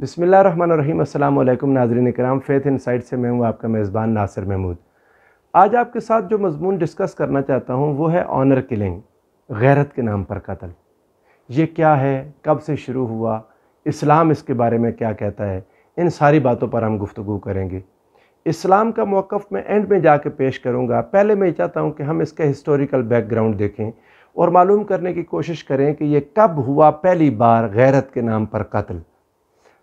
बिस्मिल्लाहिर्रहमानिर्रहीम। अस्सलाम वालेकुम नाज़रीन इकराम, फ़ेथ इनसाइट से मैं हूँ आपका मेज़बान नासिर महमूद। आज आपके साथ जो मज़मून डिस्कस करना चाहता हूँ वो है ऑनर किलिंग, गैरत के नाम पर कत्ल। ये क्या है, कब से शुरू हुआ, इस्लाम इसके बारे में क्या कहता है, इन सारी बातों पर हम गुफ्तगू करेंगे। इस्लाम का मौक़िफ़ मैं एंड में जाके पेश करूँगा। पहले मैं चाहता हूँ कि हम इसका हिस्टोरिकल बैकग्राउंड देखें और मालूम करने की कोशिश करें कि ये कब हुआ पहली बार गैरत के नाम पर कत्ल।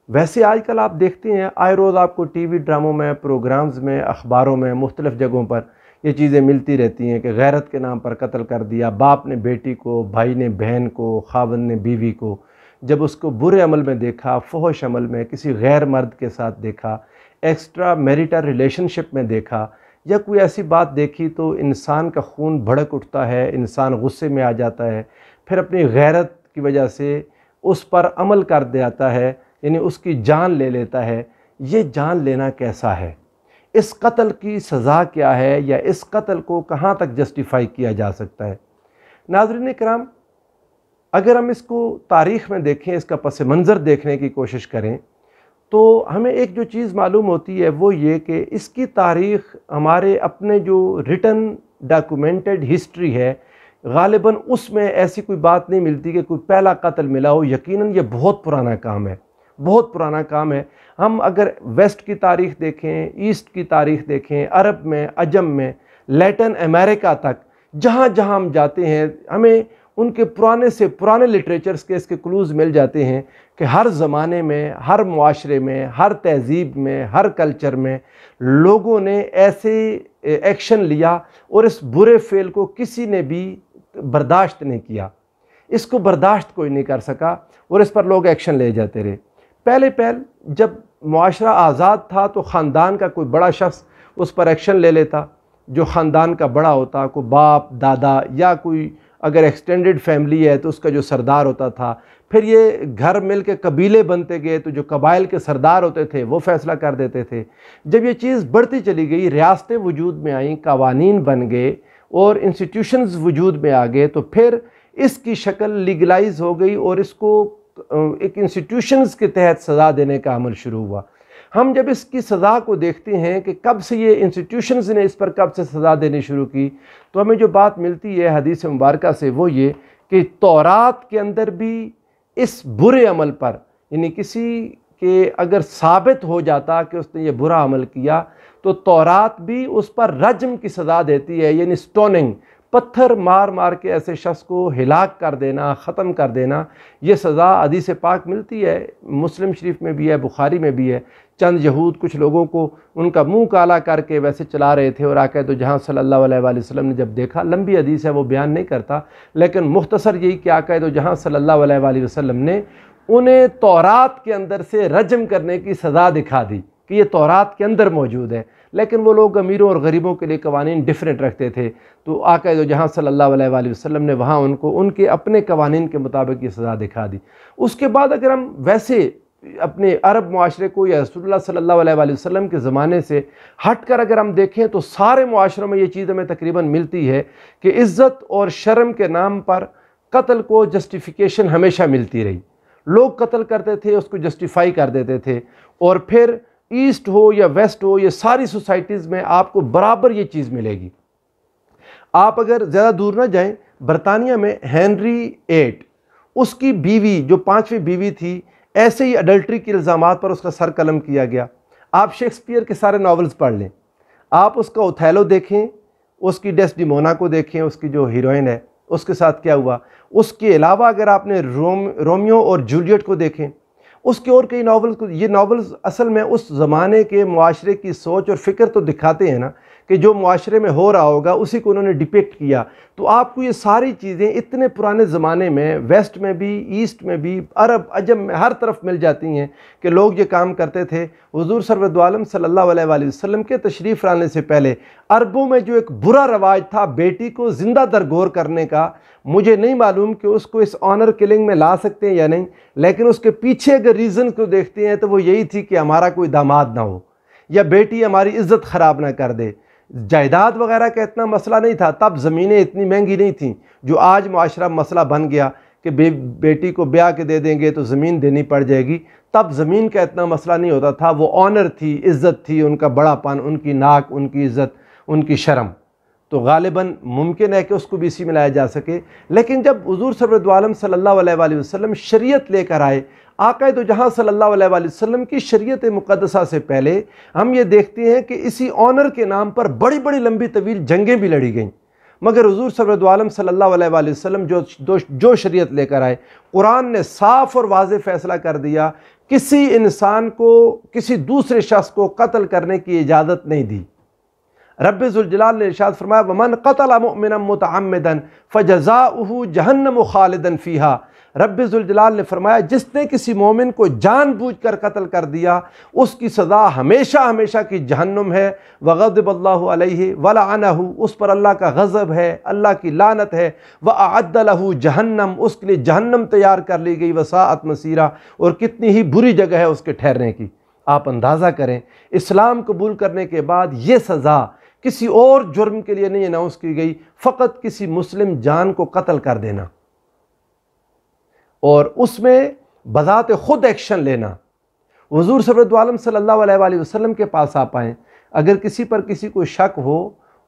वैसे आजकल आप देखते हैं आए रोज़ आपको टीवी ड्रामों में, प्रोग्राम्स में, अखबारों में, मुख्तलिफ़ जगहों पर ये चीज़ें मिलती रहती हैं कि गैरत के नाम पर कत्ल कर दिया, बाप ने बेटी को, भाई ने बहन को, खावंद ने बीवी को, जब उसको बुरे अमल में देखा, फहश अमल में, किसी गैर मर्द के साथ देखा, एक्स्ट्रा मैरिटल रिलेशनशिप में देखा या कोई ऐसी बात देखी तो इंसान का खून भड़क उठता है, इंसान गुस्से में आ जाता है, फिर अपनी गैरत की वजह से उस पर अमल कर देता है, यानी उसकी जान ले लेता है। ये जान लेना कैसा है, इस कत्ल की सज़ा क्या है, या इस कत्ल को कहाँ तक जस्टिफाई किया जा सकता है। नाज़रीन किराम, अगर हम इसको तारीख़ में देखें, इसका पस मंज़र देखने की कोशिश करें तो हमें एक जो चीज़ मालूम होती है वो ये कि इसकी तारीख़ हमारे अपने जो रिटन डॉक्यूमेंटेड हिस्ट्री है, ग़ालिबन उसमें ऐसी कोई बात नहीं मिलती कि कोई पहला कत्ल मिला हो। यकीनन ये बहुत पुराना काम है, बहुत पुराना काम है। हम अगर वेस्ट की तारीख़ देखें, ईस्ट की तारीख़ देखें, अरब में, अजम में, लैटिन अमेरिका तक, जहाँ जहाँ हम जाते हैं हमें उनके पुराने से पुराने लिटरेचर्स के इसके क्लूज़ मिल जाते हैं कि हर ज़माने में, हर मुआशरे में, हर तहज़ीब में, हर कल्चर में लोगों ने ऐसे एक्शन लिया और इस बुरे फ़ेल को किसी ने भी बर्दाश्त नहीं किया। इसको बर्दाश्त कोई नहीं कर सका और इस पर लोग एक्शन ले जाते रहे। पहले जब मुआशरा आज़ाद था तो ख़ानदान का कोई बड़ा शख्स उस पर एक्शन ले लेता, जो ख़ानदान का बड़ा होता, कोई बाप, दादा, या कोई अगर एक्सटेंडेड फैमिली है तो उसका जो सरदार होता था। फिर ये घर मिल के कबीले बनते गए तो जो कबाइल के सरदार होते थे वो फ़ैसला कर देते थे। जब ये चीज़ बढ़ती चली गई, रियासतें वजूद में आईं, कवानीन बन गए और इंस्टीट्यूशंस वजूद में आ गए, तो फिर इसकी शक्ल लीगलाइज हो गई और इसको एक इंस्टीट्यूशंस के तहत सज़ा देने का अमल शुरू हुआ। हम जब इसकी सज़ा को देखते हैं कि कब से ये इंस्टीट्यूशंस ने इस पर कब से सज़ा देनी शुरू की, तो हमें जो बात मिलती है हदीस मुबारका से वो ये कि तौरात के अंदर भी इस बुरे अमल पर, यानी किसी के अगर साबित हो जाता कि उसने ये बुरा अमल किया तो तौरात भी उस पर रज्म की सज़ा देती है, यानी स्टोनिंग, पत्थर मार मार के ऐसे शख्स को हिलाक कर देना, ख़त्म कर देना। ये सज़ा हदीस पाक मिलती है, मुस्लिम शरीफ में भी है, बुखारी में भी है। चंद यहूद कुछ लोगों को उनका मुंह काला करके वैसे चला रहे थे और आके तो जहाँ सल्लल्लाहु अलैहि वसल्लम ने जब देखा, लंबी हदीस है वो बयान नहीं करता, लेकिन मुख्तसर यही कि आके तो जहाँ सल्लल्लाहु अलैहि वसल्लम ने उन्हें तौरात के अंदर से रज्म करने की सज़ा दिखा दी कि ये तौरात के अंदर मौजूद है। लेकिन वो लोग अमीरों और गरीबों के लिए कवानीन डिफरेंट रखते थे, तो आका दो जहाँ सल्लल्लाहु अलैहि वसल्लम ने वहाँ उनको उनके अपने कवानीन के मुताबिक ये सज़ा दिखा दी। उसके बाद अगर हम वैसे अपने अरब मुआशरे को या रसूलुल्लाह सल्लल्लाहु अलैहि वसल्लम के ज़माने से हट कर अगर हम देखें तो सारे मुआशरों में ये चीज़ हमें तकरीबन मिलती है कि इज़्ज़त और शर्म के नाम पर कत्ल को जस्टिफिकेशन हमेशा मिलती रही। लोग कत्ल करते थे, उसको जस्टिफाई कर देते थे, और फिर ईस्ट हो या वेस्ट हो, ये सारी सोसाइटीज़ में आपको बराबर ये चीज़ मिलेगी। आप अगर ज़्यादा दूर ना जाएं, बरतानिया में हेनरी 8, उसकी बीवी जो 5वीं बीवी थी, ऐसे ही अडल्ट्री के इल्ज़ामात पर उसका सर कलम किया गया। आप शेक्सपियर के सारे नावल्स पढ़ लें, आप उसका ओथेलो देखें, उसकी डेस्डिमोना को देखें, उसकी जो हीरोइन है उसके साथ क्या हुआ। उसके अलावा अगर आपने रोमियो और जूलियट को देखें, उसके और कई नावल्स को, ये नावल्स असल में उस ज़माने के मुआशरे की सोच और फ़िक्र तो दिखाते हैं ना कि जो मुआशरे में हो रहा होगा उसी को उन्होंने डिपिक्ट किया। तो आपको ये सारी चीज़ें इतने पुराने ज़माने में वेस्ट में भी, ईस्ट में भी, अरब अजम में, हर तरफ मिल जाती हैं कि लोग ये काम करते थे। हुज़ूर सरवत दो आलम सल्लल्लाहु अलैहि वसल्लम के तशरीफ़ लाने से पहले अरबों में जो एक बुरा रवाज था बेटी को ज़िंदा दरगोर करने का, मुझे नहीं मालूम कि उसको इस ऑनर किलिंग में ला सकते हैं या नहीं, लेकिन उसके पीछे अगर रीज़न को देखते हैं तो वो यही थी कि हमारा कोई दामाद ना हो या बेटी हमारी इज़्ज़त ख़राब ना कर दे। जायदाद वगैरह का इतना मसला नहीं था, तब ज़मीनें इतनी महंगी नहीं थी जो आज मुआशरा मसला बन गया कि बेटी को ब्याह के दे देंगे तो ज़मीन देनी पड़ जाएगी, तब ज़मीन का इतना मसला नहीं होता था। वो ऑनर थी, इज़्ज़त थी, उनका बड़ापन, उनकी नाक, उनकी इज़्ज़त, उनकी शर्म, तो गालिबन मुमकिन है कि उसको भी इसी में लाया जा सके। लेकिन जब हुज़ूर सरवरद आलम सल्लल्लाहु अलैहि वसल्लम शरीयत लेकर आए, आक़ाए दो जहाँ सल्लल्लाहु अलैहि वसल्लम की शरीयत मुक़द्दसा से पहले हम ये देखते हैं कि इसी ऑनर के नाम पर बड़ी बड़ी लंबी तवील जंगें भी लड़ी गईं। मगर हुज़ूर सरवरद आलम सल्लल्लाहु अलैहि वसल्लम जो शरीयत लेकर आए, कुरान ने साफ़ और वाज़ेह फ़ैसला कर दिया, किसी इंसान को किसी दूसरे शख्स को कत्ल करने की इजाज़त नहीं दी। रब्बे ज़ुल जलाल ने इरशाद फरमाया, वमन क़तल मुअमिनन मुतअम्मिदन फ़जज़ाउहु जहन्नम ख़ालिदन फ़ीहा। रब्बे ज़ुल जलाल ने फरमाया, जिसने किसी मोमिन को जानबूझकर कत्ल कर दिया उसकी सज़ा हमेशा हमेशा की जहन्नुम है। वग़ज़िबल्लाहु अलैहि वलअनहु, उस पर अल्लाह का गज़ब है, अल्लाह की लानत है। व अअद्द लहु जहन्नम, उसके लिए जहन्नम तैयार कर ली गई। वसाअत मसीरा, और कितनी ही बुरी जगह है उसके ठहरने की। आप अंदाज़ा करें, इस्लाम कबूल करने के बाद ये सज़ा किसी और जुर्म के लिए नहीं अनाउंस की गई, फ़कत किसी मुस्लिम जान को कत्ल कर देना और उसमें बज़ात खुद एक्शन लेना। हुज़ूर सरवरद आलम सल्लल्लाहु अलैहि वसल्लम के पास आप आएँ, अगर किसी पर किसी को शक हो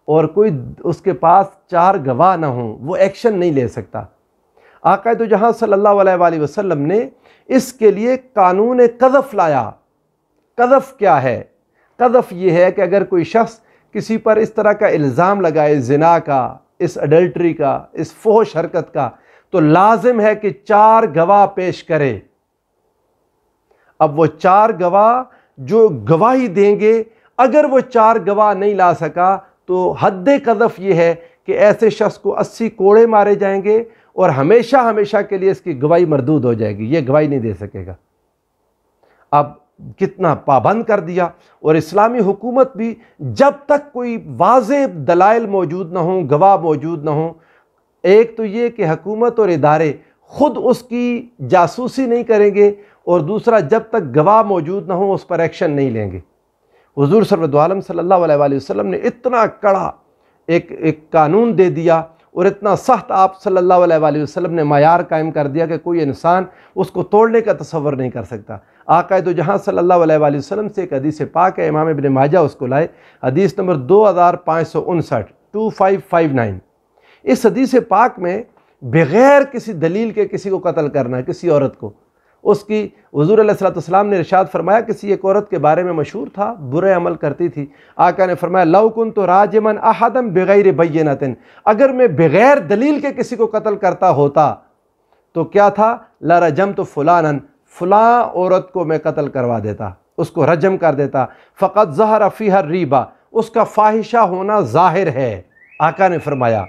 और कोई उसके पास 4 गवाह ना हो, वो एक्शन नहीं ले सकता। आक़ाए दो जहाँ सल्लल्लाहु अलैहि वसल्लम ने इसके लिए कानून क़ज़फ़ लाया। क़ज़फ़ क्या है? क़ज़फ़ ये है कि अगर कोई शख्स किसी पर इस तरह का इल्ज़ाम लगाए, ज़िना का, इस अडल्ट्री का, इस फ़ोहश हरकत का, तो लाजिम है कि 4 गवाह पेश करे। अब वो 4 गवाह जो गवाही देंगे, अगर वो 4 गवाह नहीं ला सका तो हद्द क़ज़फ़ ये है कि ऐसे शख्स को 80 कोड़े मारे जाएंगे और हमेशा हमेशा के लिए इसकी गवाही मरदूद हो जाएगी, ये गवाही नहीं दे सकेगा। अब कितना पाबंद कर दिया। और इस्लामी हुकूमत भी जब तक कोई वाज़ेह दलाइल मौजूद ना हो, गवाह मौजूद ना हो, एक तो ये कि हुकूमत और इदारे ख़ुद उसकी जासूसी नहीं करेंगे, और दूसरा जब तक गवाह मौजूद ना हो उस पर एक्शन नहीं लेंगे। हुज़ूर सरवरद आलम सल्लल्लाहु अलैहि वसल्लम ने इतना कड़ा एक कानून दे दिया और इतना सख्त आप सल्लल्लाहु अलैहि वसल्लम ने मायार कायम कर दिया कि कोई इंसान उसको तोड़ने का तसव्वुर नहीं कर सकता। आक़ाए दो जहाँ सल्लल्लाहु अलैहि वसल्लम से एक हदीस पाक है, इमाम इब्न माजा उसको लाए, हदीस नंबर 2559 2559। इस हदीस पाक में बग़ैर किसी दलील के किसी को कत्ल करना, किसी औरत को, उसकी हुज़ूर अलैहिस्सलाम ने इरशाद फरमाया, किसी एक औरत के बारे में मशहूर था, बुरे अमल करती थी। आका ने फरमाया, लौ कुन्तु राजिमन अहदम बिगैर बय्यनतिन, अगर मैं बग़ैर दलील के किसी को कत्ल करता होता तो क्या था, लरजमतु फुलानन, फ़लाँ औरत को मैं कत्ल करवा देता, उसको रजम कर देता। फ़क़द ज़हर फ़ीहा रिबा, उसका फ़ाहिशा होना ज़ाहिर है। आका ने फरमाया,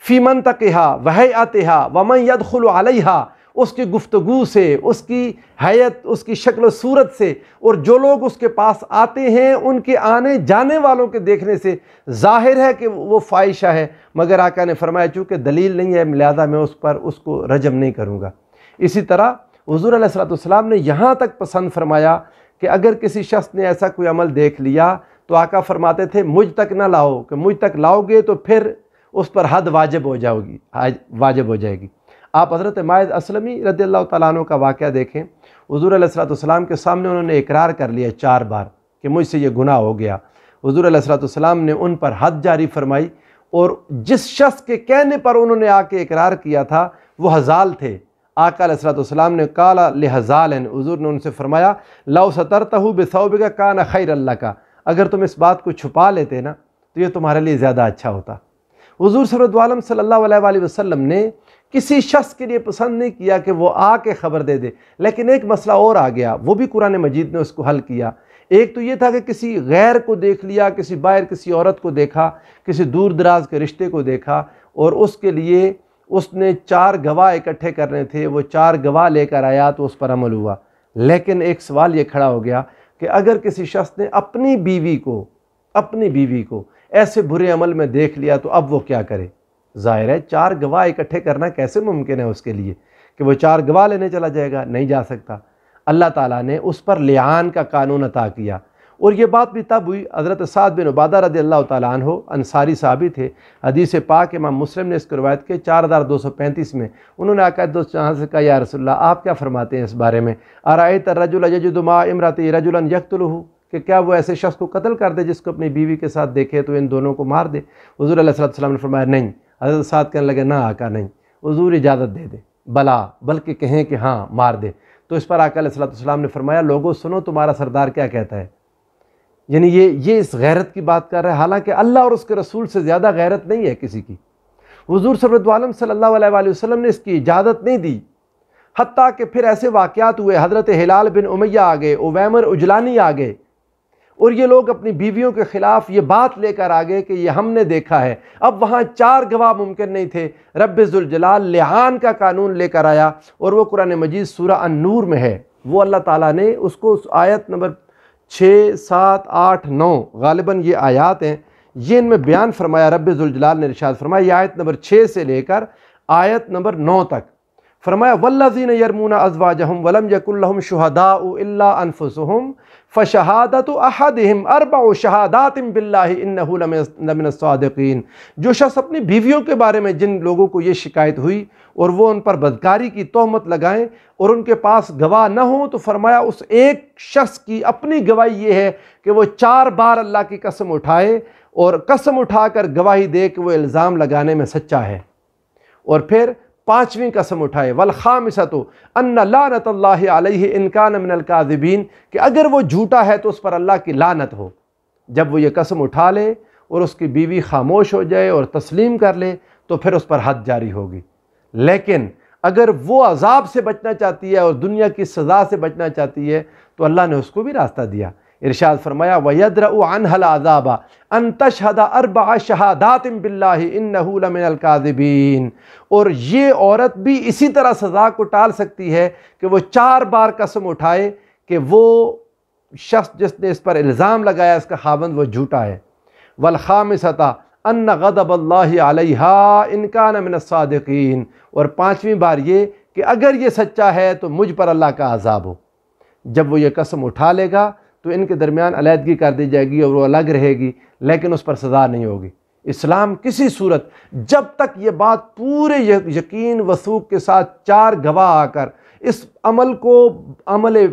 फ़ी मनतक़िहा व हैअतिहा व मन यदख़ुलु अलैहा, उसकी गुफ्तगू से, उसकी हैयत, उसकी शक्ल सूरत से, और जो लोग उसके पास आते हैं उनके आने जाने वालों के देखने से ज़ाहिर है कि वो फ़ाहिशा है। मगर आका ने फरमाया, चूँकि दलील नहीं है लिहाजा मैं उस पर उसको रजम नहीं करूँगा। इसी तरह हुज़ूर अलैहिस्सलाम ने यहाँ तक पसंद फरमाया कि अगर किसी शख्स ने ऐसा कोई अमल देख लिया तो आका फरमाते थे, मुझ तक ना लाओ, कि मुझ तक लाओगे तो फिर उस पर हद वाजिब हो जाएगी। आप हज़रत माइज़ असलमी रज़ियल्लाहु तआला अन्हु का वाक़या देखें। हुज़ूर अलैहिस्सलाम के सामने उन्होंने इकरार कर लिया 4 बार कि मुझसे ये गुनाह हो गया। हुज़ूर अलैहिस्सलाम ने उन पर हद जारी फरमाई, और जिस शख्स के कहने पर उन्होंने आके इकरार किया था वो हज़ाल थे। आका अलैहिस्सलाम ने काला लिहज़ालन, हुज़ूर ने उनसे फरमाया, लौ सतरतहु बिसौबिका कान खैरन लका, अगर तुम इस बात को छुपा लेते ना तो ये तुम्हारे लिए ज़्यादा अच्छा होता। हुज़ूर सल्लल्लाहु अलैहि वसल्लम ने किसी शख्स के लिए पसंद नहीं किया कि वो आके ख़बर दे दे, लेकिन एक मसला और आ गया, वो भी कुरान मजीद ने उसको हल किया। एक तो ये था कि किसी गैर को देख लिया, किसी बाहर किसी औरत को देखा, किसी दूर दराज के रिश्ते को देखा, और उसके लिए उसने 4 गवाह इकट्ठे करने थे, वो 4 गवाह लेकर आया तो उस पर अमल हुआ। लेकिन एक सवाल ये खड़ा हो गया कि अगर किसी शख्स ने अपनी बीवी को ऐसे बुरे अमल में देख लिया तो अब वो क्या करे। ज़ाहिर है 4 गवाह इकट्ठे करना कैसे मुमकिन है उसके लिए कि वो 4 गवाह लेने चला जाएगा, नहीं जा सकता। अल्लाह ताला ने उस पर लिआन का कानून अता किया, और ये बात भी तब हुई, हज़रत साद बिन उबादा रज़ियल्लाहु ताला अन्हु अंसारी साहबी थे, हदीस पाक इमाम मुस्लिम ने इसको रवायत के 4235 में। उन्होंने आका दोस्त जहाँ से कहा, या रसूलल्लाह आप क्या फरमाते हैं इस बारे में, अरायत रजुल यजिदु मा इमराती रजुलन यक़्तुलुहु, कि क्या वो ऐसे शख्स को कत्ल कर दे जिसको अपनी बीवी के साथ देखे तो इन दोनों को मार दे। हुज़ूर अलैहिस्सलातु वस्सलाम ने फरमाया नहीं। हज़रत साद कहने लगे ना आका नहीं, हुज़ूर इजाज़त दे दे, भला बल्कि कहें कि हाँ मार दे। तो इस पर आका अलैहिस्सलातु वस्सलाम ने फरमाया, लोगों सुनो तुम्हारा सरदार क्या कहता है। यानी ये इस गैरत की बात कर रहा है, हालांकि अल्लाह और उसके रसूल से ज़्यादा गैरत नहीं है किसी की। हुज़ूर सल्लल्लाहु अलैहि वसल्लम ने इसकी इजाज़त नहीं दी। हत्ता कि फिर ऐसे वाक़यात हुए, हज़रत हिलाल बिन उमैया आ गए, उवैमर उजलानी आ गए, और ये लोग अपनी बीवियों के ख़िलाफ़ ये बात लेकर आ गए कि ये हमने देखा है। अब वहाँ 4 गवाह मुमकिन नहीं थे। रब्बे ज़ुल जलाल लिआन का कानून लेकर आया, और वो कुरान मजीद सूरह अन-नूर में है। वो अल्लाह ताला ने उसको आयत नंबर 6, 7, 8, 9 गालिबन ये आयात हैं, ये इनमें बयान फरमाया। रब्बे ज़ुल जलाल ने इरशाद फरमाया, ये आयत नंबर 6 से लेकर आयत नंबर 9 तक फरमाया, वल्लज़ीन यरमूना अज़वाजहुम वलम यकुल लहुम शुहदाउ इल्ला अनफुसुहुम फ़शहादतु अहदिहिम अर्बउ शहादातिन बिल्लाहि इन्नहु लमिनस सादिक़ीन। जो शख्स अपनी बीवियों के बारे में, जिन लोगों को ये शिकायत हुई और वो उन पर बदकारी की तोहमत लगाएं और उनके पास गवाह न हो, तो फरमाया उस एक शख्स की अपनी गवाही ये है कि वो 4 बार अल्लाह की कसम उठाए और कसम उठाकर गवाही दे कि वो इल्ज़ाम लगाने में सच्चा है, और फिर 5वीं कसम उठाए, वल खामिसतु अन्ना लानतल्लाहि अलैहि इन कान मिनल काज़िबीन, कि अगर वो झूठा है तो उस पर अल्लाह की लानत हो। जब वो ये कसम उठा ले और उसकी बीवी खामोश हो जाए और तस्लीम कर ले तो फिर उस पर हद जारी होगी। लेकिन अगर वो अजाब से बचना चाहती है और दुनिया की सज़ा से बचना चाहती है तो अल्लाह ने उसको भी रास्ता दिया। इरशाद फरमाया, वयद्रउ अन्हल अज़ाबा अन तशहदा अर्बअ शहादातिन बिल्लाहि इन्नहु लमिनल काज़िबीन। और ये औरत भी इसी तरह सज़ा को टाल सकती है कि वो 4 बार कसम उठाए कि वो शख्स जिसने इस पर इल्ज़ाम लगाया इसका खावंद वो झूठा है। वल खामिसता अन्न गज़बल्लाहि अलैहा इन कान मिनस सादिक़ीन। और 5वीं बार ये कि अगर ये सच्चा है तो मुझ पर अल्लाह का अज़ाब हो। जब वो ये कसम उठा लेगा तो इनके दरमियान अलहदगी कर दी जाएगी और वो अलग रहेगी, लेकिन उस पर सज़ा नहीं होगी। इस्लाम किसी सूरत, जब तक ये बात पूरे यकीन वसूक के साथ 4 गवाह आकर इस अमल को, अमल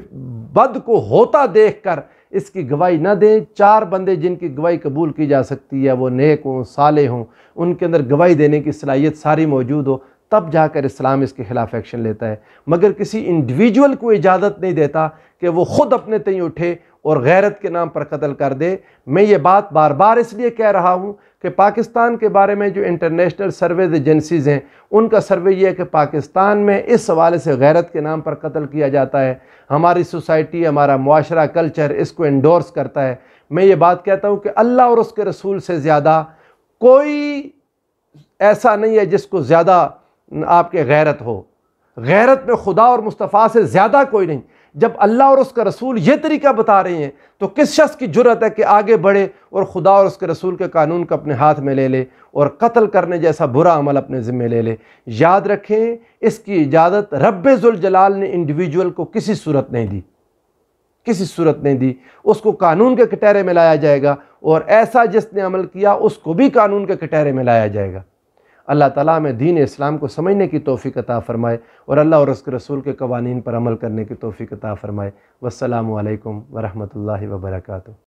बद को होता देख कर इसकी गवाही न दें, 4 बंदे जिनकी गवाही कबूल की जा सकती है, वो नेक हों, साले हों, उनके अंदर गवाही देने की सलाहियत सारी मौजूद हो, तब जाकर इस्लाम इसके ख़िलाफ़ एक्शन लेता है। मगर किसी इंडिविजुअल को इजाज़त नहीं देता कि वो ख़ुद अपने तय उठे और गैरत के नाम पर कत्ल कर दे। मैं ये बात बार बार इसलिए कह रहा हूँ कि पाकिस्तान के बारे में जो इंटरनेशनल सर्वेज एजेंसीज़ हैं उनका सर्वे ये है कि पाकिस्तान में इस हवाले से गैरत के नाम पर कत्ल किया जाता है। हमारी सोसाइटी, हमारा मुआशरा, कल्चर इसको एंडोर्स करता है। मैं ये बात कहता हूँ कि अल्लाह और उसके रसूल से ज़्यादा कोई ऐसा नहीं है जिसको ज़्यादा आपके गैरत हो। गैरत में खुदा और मुस्तफ़ा से ज़्यादा कोई नहीं। जब अल्लाह और उसका रसूल ये तरीका बता रहे हैं तो किस शख्स की जुर्रत है कि आगे बढ़े और खुदा और उसके रसूल के कानून को अपने हाथ में ले ले और कत्ल करने जैसा बुरा अमल अपने ज़िम्मे ले ले। याद रखें, इसकी इजाज़त रब्बे ज़ुल जलाल ने इंडिविजुअल को किसी सूरत नहीं दी, किसी सूरत नहीं दी। उसको कानून के कटहरे में लाया जाएगा और ऐसा जिसने अमल किया उसको भी कानून के कटहरे में लाया जाएगा। अल्लाह ताला में दीन इस्लाम को समझने की तौफ़ीक़ अता फ़रमाए और अल्लाह और उसके रसूल के कवानीन पर अमल करने की तौफ़ीक़ अता फ़रमाए। वस्सलामु अलैकुम व रहमतुल्लाहि व बरकातुहू।